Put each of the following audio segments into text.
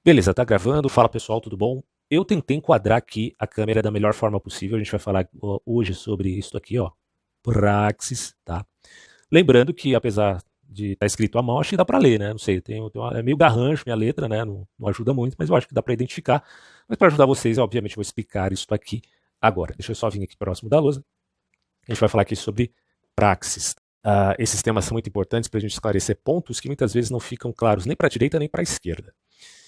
Beleza, tá gravando. Fala pessoal, tudo bom? Eu tentei enquadrar aqui a câmera da melhor forma possível. A gente vai falar hoje sobre isso aqui, ó. Praxis, tá? Lembrando que apesar de estar escrito à mão, acho que dá para ler, né? Não sei, é meio garrancho minha letra, né? Não ajuda muito, mas eu acho que dá para identificar. Mas para ajudar vocês, obviamente, eu vou explicar isso aqui agora. Deixa eu só vir aqui próximo da lousa. A gente vai falar aqui sobre praxis. Esses temas são muito importantes para a gente esclarecer pontos que muitas vezes não ficam claros nem para a direita nem para a esquerda.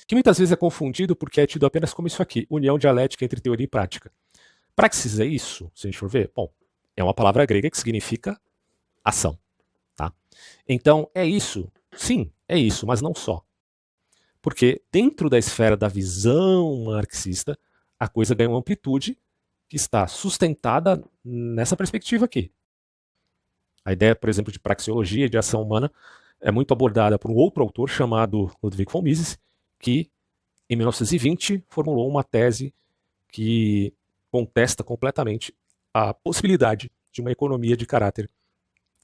Que muitas vezes é confundido porque é tido apenas como isso aqui, união dialética entre teoria e prática. Praxis é isso, se a gente for ver? Bom, é uma palavra grega que significa ação. Tá? Então, é isso? Sim, é isso, mas não só. Porque dentro da esfera da visão marxista, a coisa ganha uma amplitude que está sustentada nessa perspectiva aqui. A ideia, por exemplo, de praxeologia e de ação humana é muito abordada por um outro autor chamado Ludwig von Mises, que em 1920 formulou uma tese que contesta completamente a possibilidade de uma economia de caráter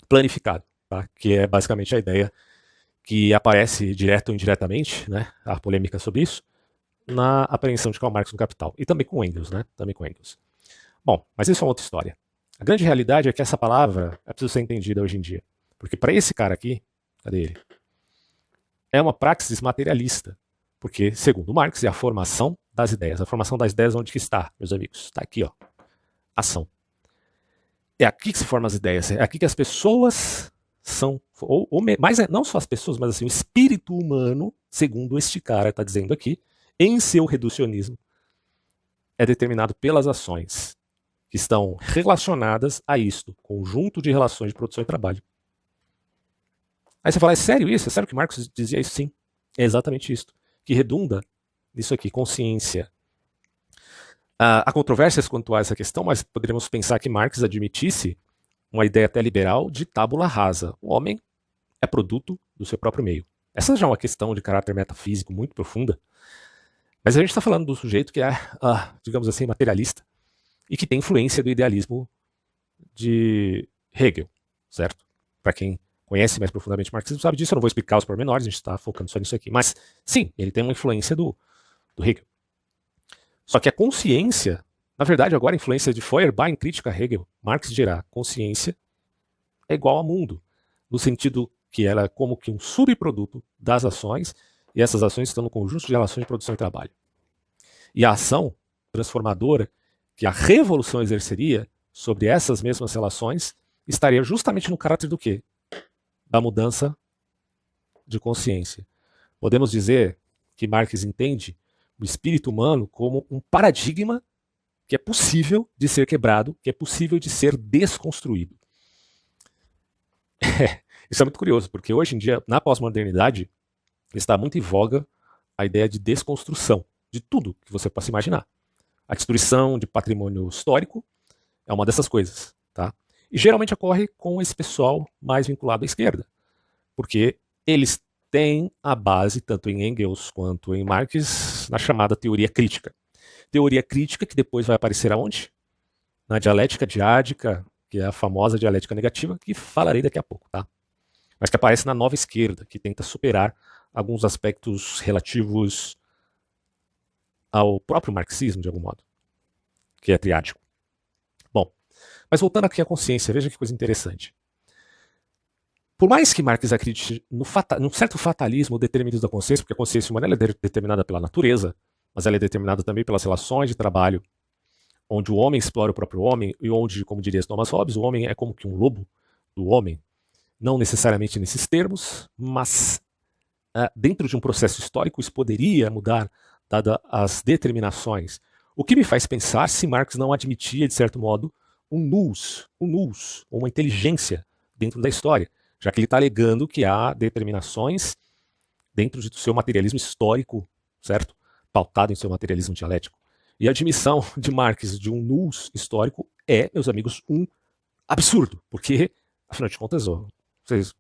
planificado, tá? Que é basicamente a ideia que aparece direto ou indiretamente, né, a polêmica sobre isso, na apreensão de Karl Marx no Capital, e também com Engels, né, também com Engels. Bom, mas isso é uma outra história. A grande realidade é que essa palavra é preciso ser entendida hoje em dia, porque para esse cara aqui, cadê ele? É uma praxis materialista, porque, segundo Marx, é a formação das ideias. A formação das ideias onde que está, meus amigos? Está aqui, ó. Ação. É aqui que se formam as ideias. É aqui que as pessoas são... mas não só as pessoas, mas assim, o espírito humano, segundo este cara está dizendo aqui, em seu reducionismo, é determinado pelas ações que estão relacionadas a isto, conjunto de relações de produção e trabalho. Aí você fala, é sério isso? É sério que Marx dizia isso? Sim, é exatamente isso. Que redunda nisso aqui, consciência. Há controvérsias quanto a essa questão, mas poderíamos pensar que Marx admitisse uma ideia até liberal de tábula rasa. O homem é produto do seu próprio meio. Essa já é uma questão de caráter metafísico muito profunda, mas a gente está falando do sujeito que é, digamos assim, materialista e que tem influência do idealismo de Hegel, certo? Para quem conhece mais profundamente marxismo sabe disso, eu não vou explicar os pormenores, a gente está focando só nisso aqui. Mas, sim, ele tem uma influência do Hegel. Só que a consciência, na verdade, agora a influência de Feuerbach em crítica a Hegel, Marx dirá, consciência é igual a mundo, no sentido que ela é como que um subproduto das ações, e essas ações estão no conjunto de relações de produção e trabalho. E a ação transformadora que a revolução exerceria sobre essas mesmas relações estaria justamente no caráter do quê? Da mudança de consciência. Podemos dizer que Marx entende o espírito humano como um paradigma que é possível de ser quebrado, que é possível de ser desconstruído. Isso é muito curioso, porque hoje em dia, na pós-modernidade, está muito em voga a ideia de desconstrução de tudo que você possa imaginar. A destruição de patrimônio histórico é uma dessas coisas, tá? E geralmente ocorre com esse pessoal mais vinculado à esquerda, porque eles têm a base, tanto em Engels quanto em Marx, na chamada teoria crítica. Teoria crítica que depois vai aparecer aonde? Na dialética diádica, que é a famosa dialética negativa, que falarei daqui a pouco, tá? Mas que aparece na nova esquerda, que tenta superar alguns aspectos relativos ao próprio marxismo, de algum modo, que é triádico. Bom, mas voltando aqui à consciência, veja que coisa interessante. Por mais que Marx acredite num certo fatalismo, determinismo da consciência, porque a consciência humana é determinada pela natureza, mas ela é determinada também pelas relações de trabalho, onde o homem explora o próprio homem, e onde, como diria Thomas Hobbes, o homem é como que um lobo do homem, não necessariamente nesses termos, mas dentro de um processo histórico isso poderia mudar, dadas as determinações. O que me faz pensar se Marx não admitia, de certo modo, um nous, uma inteligência dentro da história, já que ele está alegando que há determinações dentro do seu materialismo histórico, certo? Pautado em seu materialismo dialético. E a admissão de Marx de um nous histórico é, meus amigos, um absurdo, porque, afinal de contas, vocês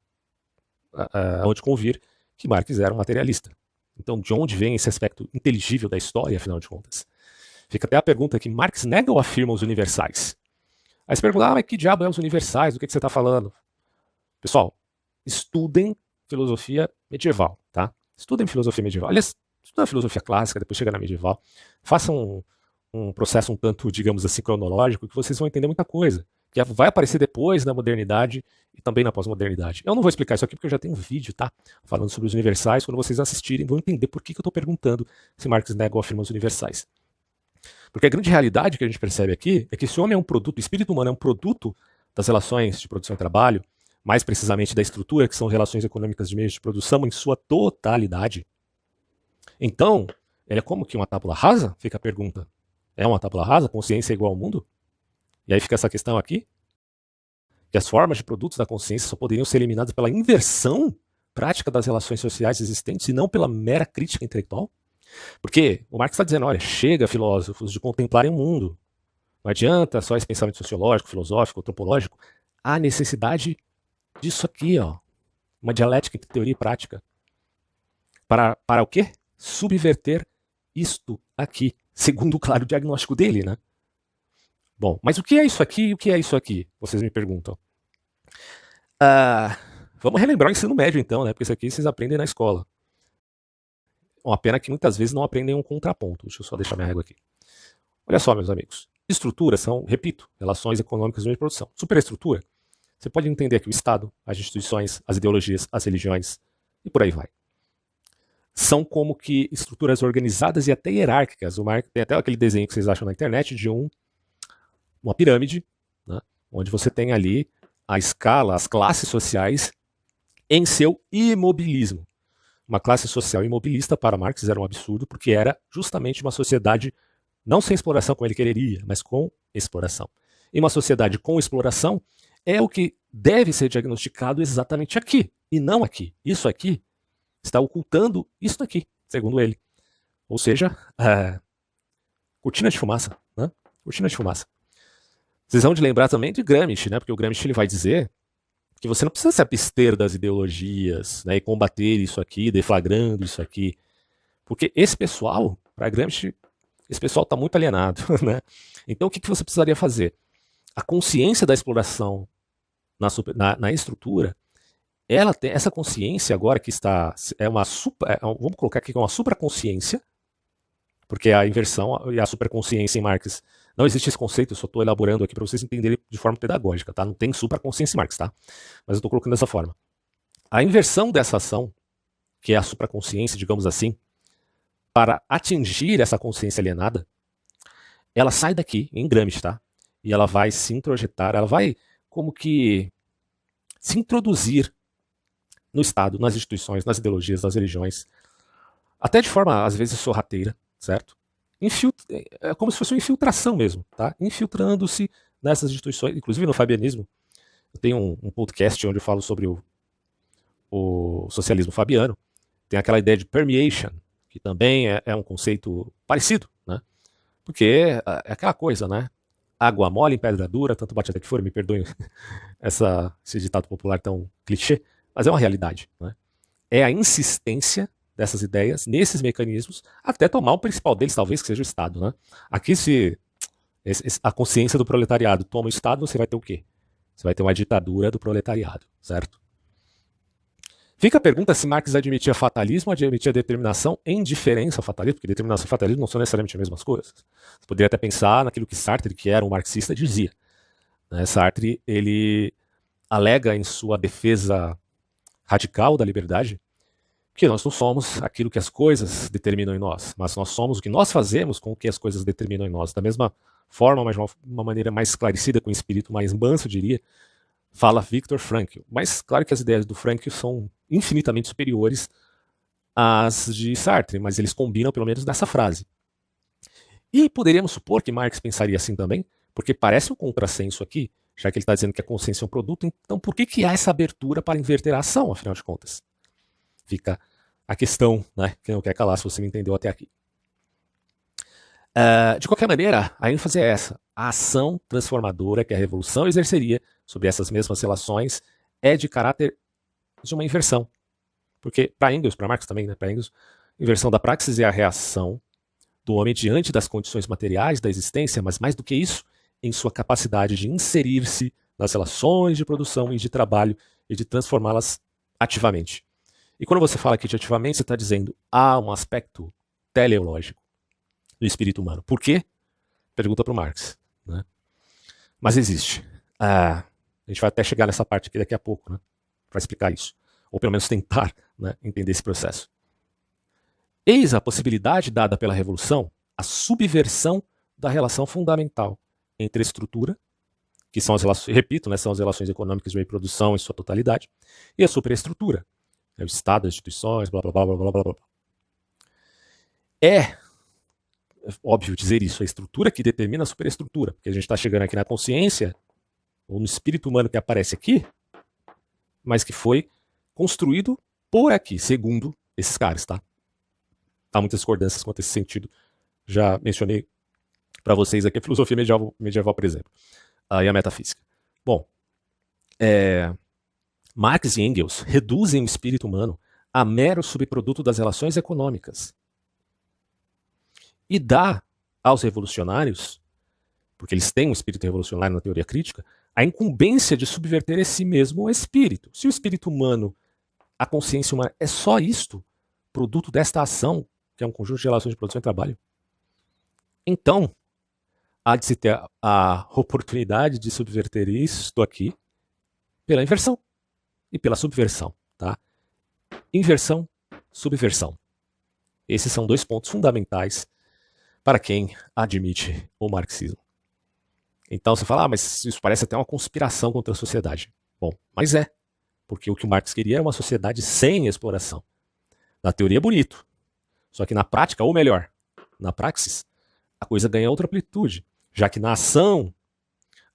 hão de convir que Marx era um materialista. Então, de onde vem esse aspecto inteligível da história, afinal de contas? Fica até a pergunta que Marx nega ou afirma os universais? Aí você pergunta, mas que diabo é os universais? Do que você está falando? Pessoal, estudem filosofia medieval, tá? Estudem filosofia medieval. Aliás, estuda a filosofia clássica, depois chega na medieval, faça um processo um tanto, digamos assim, cronológico, que vocês vão entender muita coisa, que vai aparecer depois na modernidade e também na pós-modernidade. Eu não vou explicar isso aqui porque eu já tenho um vídeo, tá? Falando sobre os universais, quando vocês assistirem vão entender por que eu estou perguntando se Marx nega ou afirma os universais. Porque a grande realidade que a gente percebe aqui é que esse homem é um produto, o espírito humano é um produto das relações de produção e trabalho, mais precisamente da estrutura, que são relações econômicas de meios de produção em sua totalidade. Então, ele é como que uma tábula rasa? Fica a pergunta. É uma tábula rasa? Consciência é igual ao mundo? E aí fica essa questão aqui, que as formas de produtos da consciência só poderiam ser eliminadas pela inversão prática das relações sociais existentes e não pela mera crítica intelectual? Porque o Marx está dizendo, olha, chega, filósofos, de contemplarem o mundo. Não adianta só esse pensamento sociológico, filosófico, antropológico. Há necessidade disso aqui, ó, uma dialética entre teoria e prática. Para o quê? Subverter isto aqui, segundo o claro diagnóstico dele, né? Bom, mas o que é isso aqui e o que é isso aqui? Vocês me perguntam. Vamos relembrar o ensino médio então, né? Porque isso aqui vocês aprendem na escola. Uma pena que muitas vezes não aprendem um contraponto. Deixa eu só deixar minha régua aqui. Olha só, meus amigos. Estruturas são, repito, relações econômicas de meio de produção. Superestrutura, você pode entender aqui o Estado, as instituições, as ideologias, as religiões e por aí vai. São como que estruturas organizadas e até hierárquicas. Tem até aquele desenho que vocês acham na internet de uma pirâmide, né, onde você tem ali a escala, as classes sociais em seu imobilismo. Uma classe social imobilista para Marx era um absurdo, porque era justamente uma sociedade não sem exploração como ele quereria, mas com exploração. E uma sociedade com exploração é o que deve ser diagnosticado exatamente aqui, e não aqui. Isso aqui está ocultando isso aqui, segundo ele. Ou seja, cortina de fumaça, né? Cortina de fumaça. Vocês vão de lembrar também de Gramsci, né? Porque o Gramsci ele vai dizer que você não precisa se abster das ideologias, né, e combater isso aqui, deflagrando isso aqui. Porque esse pessoal, para Gramsci, esse pessoal está muito alienado, né? Então o que você precisaria fazer? A consciência da exploração na estrutura, ela tem essa consciência agora que está, vamos colocar aqui que é uma supraconsciência, porque a inversão e a superconsciência em Marx, não existe esse conceito, eu só estou elaborando aqui para vocês entenderem de forma pedagógica, tá? Não tem supraconsciência em Marx, tá? Mas eu estou colocando dessa forma. A inversão dessa ação, que é a supraconsciência, digamos assim, para atingir essa consciência alienada, ela sai daqui, em Gramsci, tá? E ela vai se introjetar, ela vai como que se introduzir no Estado, nas instituições, nas ideologias, nas religiões, até de forma, às vezes, sorrateira, certo? É como se fosse uma infiltração mesmo, tá? Infiltrando-se nessas instituições, inclusive no fabianismo. Eu tenho um podcast onde eu falo sobre o socialismo fabiano. Tem aquela ideia de permeation, que também é um conceito parecido, né? Porque é aquela coisa, né? Água mole em pedra dura, tanto bate até que for, me perdoem esse ditado popular tão clichê, mas é uma realidade, né? É a insistência dessas ideias, nesses mecanismos, até tomar o principal deles, talvez, que seja o Estado, né? Aqui, se a consciência do proletariado toma o Estado, você vai ter o quê? Você vai ter uma ditadura do proletariado, certo? Fica a pergunta se Marx admitia fatalismo ou admitia determinação em diferença ao fatalismo, porque determinação e fatalismo não são necessariamente as mesmas coisas. Você poderia até pensar naquilo que Sartre, que era um marxista, dizia. Sartre, ele alega em sua defesa radical da liberdade que nós não somos aquilo que as coisas determinam em nós, mas nós somos o que nós fazemos com o que as coisas determinam em nós. Da mesma forma, mas de uma maneira mais esclarecida, com um espírito mais manso, diria, fala Viktor Frankl. Mas claro que as ideias do Frankl são infinitamente superiores às de Sartre, mas eles combinam pelo menos nessa frase. E poderíamos supor que Marx pensaria assim também, porque parece um contrassenso aqui, já que ele está dizendo que a consciência é um produto, então por que há essa abertura para inverter a ação, afinal de contas? Fica a questão, né, que não quer calar, se você me entendeu até aqui. De qualquer maneira, a ênfase é essa. A ação transformadora que a revolução exerceria sobre essas mesmas relações é de caráter de uma inversão. Porque, para Engels, para Marx também, né, para Engels, inversão da praxis é a reação do homem diante das condições materiais da existência, mas mais do que isso, em sua capacidade de inserir-se nas relações de produção e de trabalho e de transformá-las ativamente. E quando você fala quantitativamente, você está dizendo há um aspecto teleológico do espírito humano. Por quê? Pergunta para o Marx. Né? Mas existe. A gente vai até chegar nessa parte aqui daqui a pouco, né? Para explicar isso. Ou pelo menos tentar, né, entender esse processo. Eis a possibilidade dada pela revolução, a subversão da relação fundamental entre a estrutura, que são as relações, repito, né, são as relações econômicas de reprodução em sua totalidade, e a superestrutura, o Estado, as instituições, blá blá blá blá blá blá. É óbvio dizer isso, a estrutura que determina a superestrutura, porque a gente está chegando aqui na consciência, ou no espírito humano que aparece aqui, mas que foi construído por aqui, segundo esses caras, tá? Há muitas discordâncias quanto a esse sentido. Já mencionei para vocês aqui a filosofia medieval, por exemplo, e a metafísica. Bom, Marx e Engels reduzem o espírito humano a mero subproduto das relações econômicas e dá aos revolucionários, porque eles têm um espírito revolucionário na teoria crítica, a incumbência de subverter esse mesmo espírito. Se o espírito humano, a consciência humana, é só isto, produto desta ação, que é um conjunto de relações de produção e trabalho, então há de se ter a oportunidade de subverter isto aqui pela inversão e pela subversão. Tá? Inversão, subversão. Esses são dois pontos fundamentais para quem admite o marxismo. Então você fala, mas isso parece até uma conspiração contra a sociedade. Bom, mas é, porque o que o Marx queria era uma sociedade sem exploração. Na teoria é bonito, só que na prática, ou melhor, na praxis, a coisa ganha outra amplitude, já que na ação,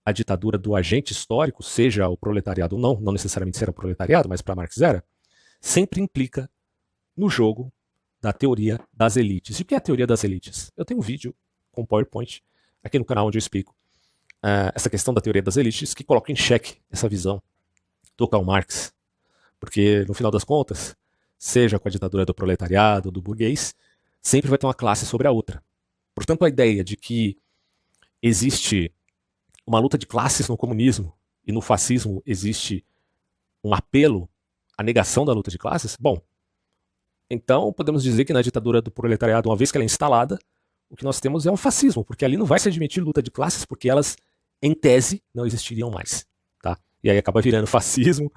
a ditadura do agente histórico, seja o proletariado ou não necessariamente será o proletariado, mas para Marx era, sempre implica no jogo da teoria das elites. E o que é a teoria das elites? Eu tenho um vídeo com PowerPoint aqui no canal onde eu explico essa questão da teoria das elites que coloca em xeque essa visão do Karl Marx. Porque, no final das contas, seja com a ditadura do proletariado, do burguês, sempre vai ter uma classe sobre a outra. Portanto, a ideia de que existe uma luta de classes no comunismo e no fascismo existe um apelo à negação da luta de classes, bom, então podemos dizer que na ditadura do proletariado, uma vez que ela é instalada, o que nós temos é um fascismo, porque ali não vai se admitir luta de classes, porque elas, em tese, não existiriam mais. Tá? E aí acaba virando fascismo,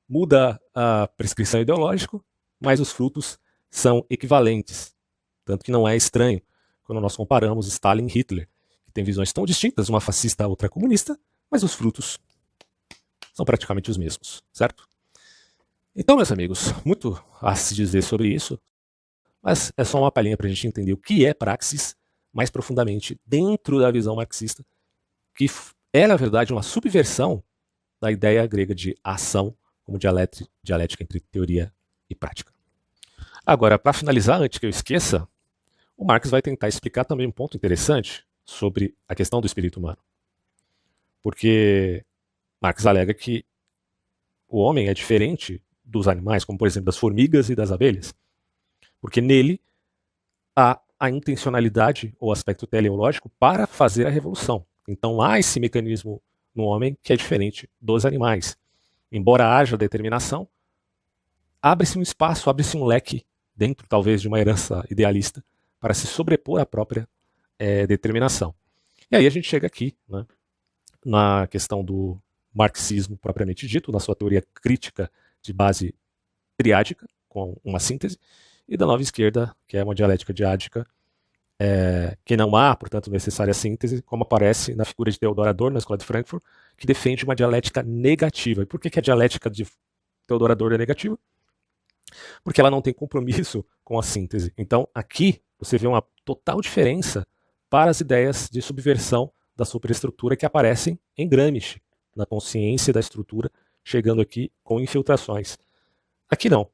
muda a prescrição ideológica, mas os frutos são equivalentes. Tanto que não é estranho quando nós comparamos Stalin e Hitler, que tem visões tão distintas, uma fascista, a outra comunista, mas os frutos são praticamente os mesmos, certo? Então, meus amigos, muito a se dizer sobre isso, mas é só uma palhinha para a gente entender o que é praxis mais profundamente dentro da visão marxista, que é, na verdade, uma subversão da ideia grega de ação como dialética entre teoria e prática. Agora, para finalizar, antes que eu esqueça, o Marx vai tentar explicar também um ponto interessante sobre a questão do espírito humano. Porque Marx alega que o homem é diferente dos animais, como por exemplo das formigas e das abelhas, porque nele há a intencionalidade ou aspecto teleológico para fazer a revolução. Então há esse mecanismo no homem que é diferente dos animais. Embora haja determinação, abre-se um espaço, abre-se um leque dentro talvez de uma herança idealista para se sobrepor à própria determinação. E aí a gente chega aqui, né, na questão do marxismo propriamente dito, na sua teoria crítica de base triádica, com uma síntese, e da nova esquerda, que é uma dialética diádica, que não há, portanto, necessária síntese, como aparece na figura de Theodor Adorno, na Escola de Frankfurt, que defende uma dialética negativa. E por que a dialética de Theodor Adorno é negativa? Porque ela não tem compromisso com a síntese. Então, aqui, você vê uma total diferença para as ideias de subversão da superestrutura que aparecem em Gramsci, na consciência da estrutura, chegando aqui com infiltrações. Aqui não.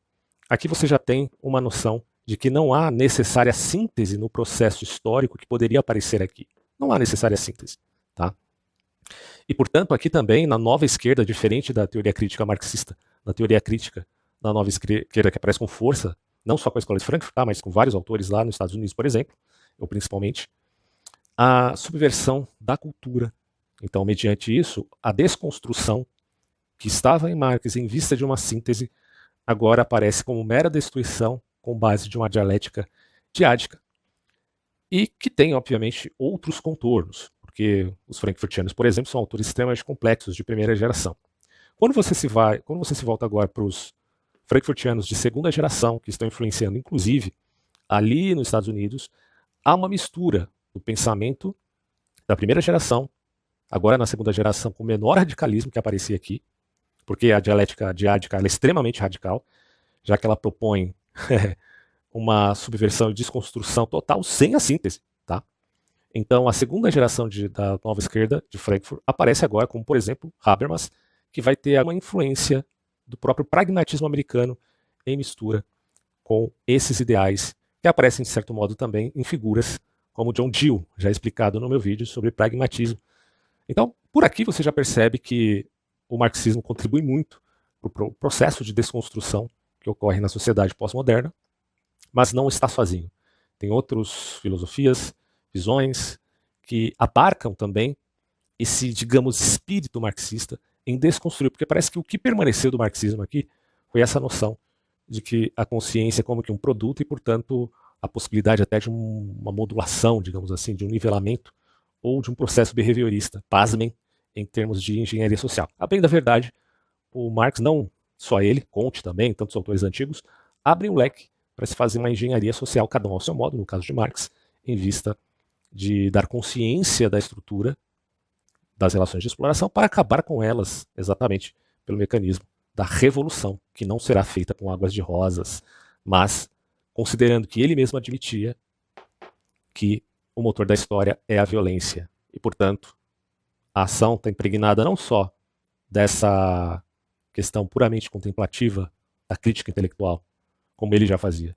Aqui você já tem uma noção de que não há necessária síntese no processo histórico que poderia aparecer aqui. Não há necessária síntese. Tá? E, portanto, aqui também, na nova esquerda, diferente da teoria crítica marxista, na teoria crítica da nova esquerda que aparece com força, não só com a Escola de Frankfurt, tá, mas com vários autores lá nos Estados Unidos, por exemplo, ou principalmente, a subversão da cultura. Então, mediante isso, a desconstrução que estava em Marx em vista de uma síntese, agora aparece como mera destruição com base de uma dialética diádica e que tem, obviamente, outros contornos, porque os frankfurtianos, por exemplo, são autores extremamente complexos de primeira geração. Quando você se volta agora para os frankfurtianos de segunda geração, que estão influenciando, inclusive, ali nos Estados Unidos, há uma mistura do pensamento da primeira geração, agora na segunda geração, com menor radicalismo que aparecia aqui, porque a dialética diádica ela é extremamente radical, já que ela propõe uma subversão e desconstrução total sem a síntese. Tá? Então, a segunda geração da nova esquerda de Frankfurt aparece agora como, por exemplo, Habermas, que vai ter uma influência do próprio pragmatismo americano em mistura com esses ideais que aparecem, de certo modo, também em figuras como John Dewey, já explicado no meu vídeo sobre pragmatismo. Então, por aqui você já percebe que o marxismo contribui muito para o processo de desconstrução que ocorre na sociedade pós-moderna, mas não está sozinho. Tem outras filosofias, visões, que abarcam também esse, digamos, espírito marxista em desconstruir, porque parece que o que permaneceu do marxismo aqui foi essa noção de que a consciência é como que um produto e, portanto, a possibilidade até de uma modulação, digamos assim, de um nivelamento ou de um processo behaviorista, pasmem, em termos de engenharia social. A bem da verdade, o Marx, não só ele, Comte também, tantos autores antigos, abrem um leque para se fazer uma engenharia social, cada um ao seu modo, no caso de Marx, em vista de dar consciência da estrutura das relações de exploração para acabar com elas, exatamente pelo mecanismo da revolução, que não será feita com águas de rosas, mas considerando que ele mesmo admitia que o motor da história é a violência. E, portanto, a ação está impregnada não só dessa questão puramente contemplativa da crítica intelectual, como ele já fazia,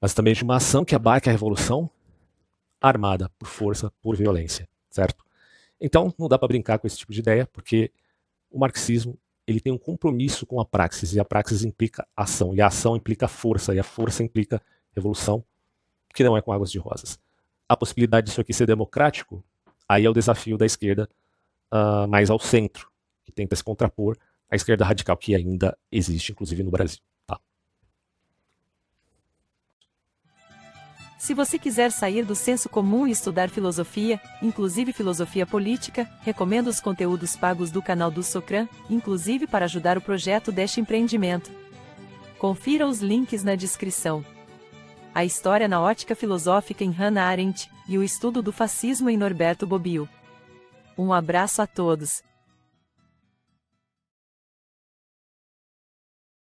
mas também de uma ação que abarca a revolução armada por força, por violência, certo? Então, não dá para brincar com esse tipo de ideia, porque o marxismo ele tem um compromisso com a praxis, e a praxis implica ação, e a ação implica força, e a força implica revolução, que não é com águas de rosas. A possibilidade disso aqui ser democrático, aí é o desafio da esquerda mais ao centro, que tenta se contrapor à esquerda radical, que ainda existe, inclusive no Brasil. Tá? Se você quiser sair do senso comum e estudar filosofia, inclusive filosofia política, recomendo os conteúdos pagos do canal do Socran, inclusive para ajudar o projeto deste empreendimento. Confira os links na descrição. A história na ótica filosófica em Hannah Arendt, e o estudo do fascismo em Norberto Bobbio. Um abraço a todos.